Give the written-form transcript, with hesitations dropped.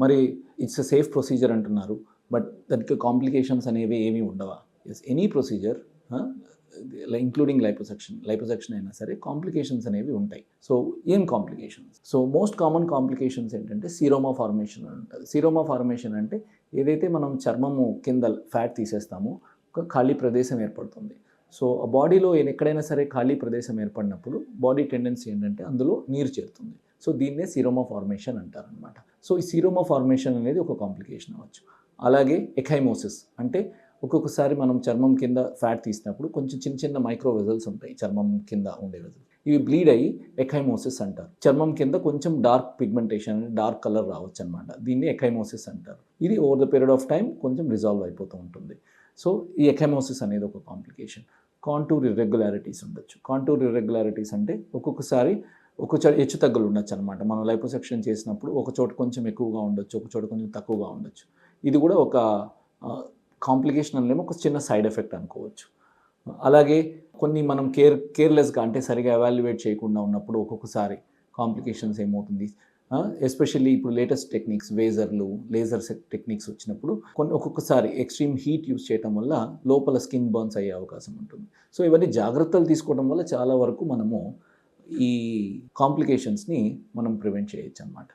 మరి it's a safe procedure అంటున్నారు, but దానికి కాంప్లికేషన్స్ అనేవి ఏమీ ఉండవా? Yes, any procedure including liposuction అయినా సరే కాంప్లికేషన్స్ అనేవి ఉంటాయి. సో ఏం complications? So most common complications ఏంటంటే సీరోమా ఫార్మేషన్ అని ఉంటుంది. సీరోమా ఫార్మేషన్ అంటే ఏదైతే మనం చర్మము కింద ఫ్యాట్ తీసేస్తామో ఒక ఖాళీ ప్రదేశం ఏర్పడుతుంది. సో ఆ బాడీలో ఎక్కడైనా సరే ఖాళీ ప్రదేశం ఏర్పడినప్పుడు బాడీ టెండెన్సీ ఏంటంటే అందులో నీరు చేరుతుంది. సో దీన్నే సీరోమా ఫార్మేషన్ అంటారనమాట. సో ఈ సీరోమా ఫార్మేషన్ అనేది ఒక కాంప్లికేషన్ అవ్వచ్చు. అలాగే ఎఖైమోసిస్ అంటే ఒక్కొక్కసారి మనం చర్మం కింద ఫ్యాట్ తీసినప్పుడు కొంచెం చిన్న చిన్న మైక్రో వెజల్స్ ఉంటాయి చర్మం కింద ఉండే వెజల్స్. ఇవి బ్లీడ్ అయ్యి ఎఖైమోసిస్ అంటారు. చర్మం కింద కొంచెం డార్క్ పిగ్మెంటేషన్, డార్క్ కలర్ రావచ్చు అనమాట. దీన్ని ఎఖైమోసిస్ అంటారు. ఇది over the period of time కొంచెం రిజాల్వ్ అయిపోతూ ఉంటుంది. సో ఈ ఎఖైమోసిస్ అనేది ఒక కాంప్లికేషన్. కాంటూర్ ఇర్రెగ్యులారిటీస్ ఉండొచ్చు. కాంటూర్ ఇర్రెగ్యులారిటీస్ అంటే ఒక్కొక్కసారి ఒక హెచ్చు తగ్గులు ఉండొచ్చు అనమాట. మనం లైపోసెక్షన్ చేసినప్పుడు ఒక చోట కొంచెం ఎక్కువగా ఉండొచ్చు, ఒక చోట కొంచెం తక్కువగా ఉండొచ్చు. ఇది కూడా ఒక కాంప్లికేషన్ అనేమో ఒక చిన్న సైడ్ ఎఫెక్ట్ అనుకోవచ్చు. అలాగే కొన్ని మనం కేర్లెస్గా అంటే సరిగా ఎవాల్యుయేట్ చేయకుండా ఉన్నప్పుడు ఒక్కొక్కసారి కాంప్లికేషన్స్ ఏమవుతుంది, ఎస్పెషల్లీ ఇప్పుడు లేటెస్ట్ టెక్నిక్స్ లేజర్ టెక్నిక్స్ వచ్చినప్పుడు ఒక్కొక్కసారి ఎక్స్ట్రీమ్ హీట్ యూస్ చేయడం వల్ల లోపల స్కిన్ బర్న్స్ అయ్యే అవకాశం ఉంటుంది. సో ఇవన్నీ జాగ్రత్తలు తీసుకోవడం వల్ల చాలా వరకు మనము ఈ కాంప్లికేషన్స్ని మనం ప్రివెంట్ చేయొచ్చు అన్నమాట.